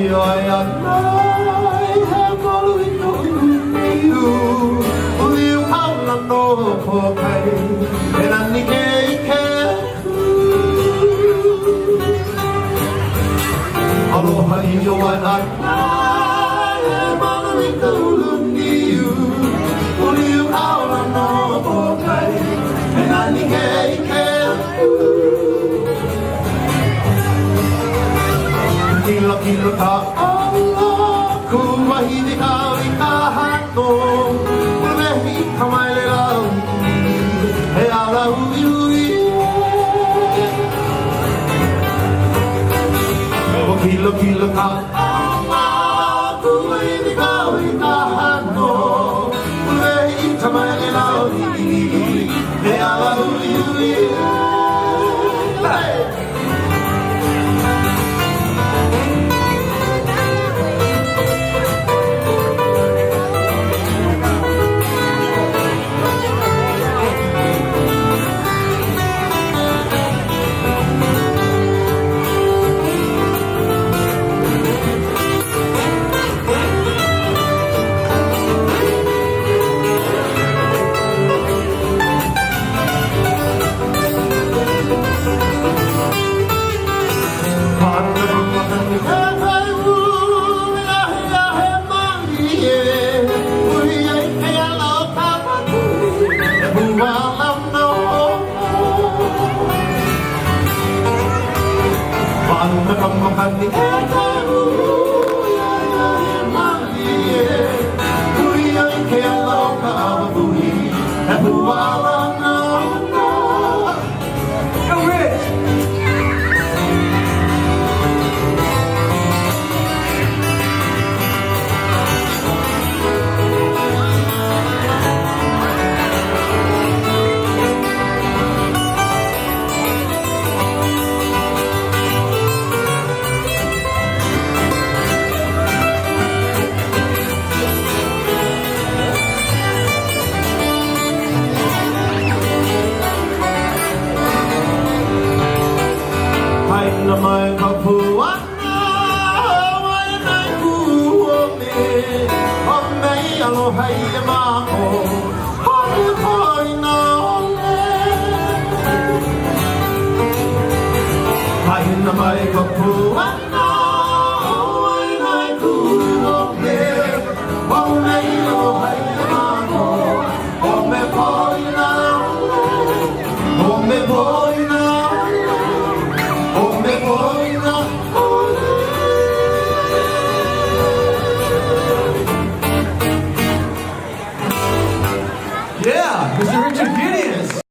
ai anai he malu I tōi umiu Uliu au na no pokai E nani ke I ke Aloha I o ai anai he malu I tōi umiu Uliu au na no pokai E nani ke I ke Kilo kilo ka ala Kuwahine ka I ka hato Ulehi ka mai le lau He ala ui ui O kilo kilo ka ala Kuwahine ka I ka hato Ulehi ka mai le lau He ala ui ui Makan di ekaru ya ya malie Ui ai ke alau ka awabui E huala na na Go Rich! Na mai ka puana mai nai ku o me o mei aloha I e mako hoi hoi na ole Hai na mai ka puana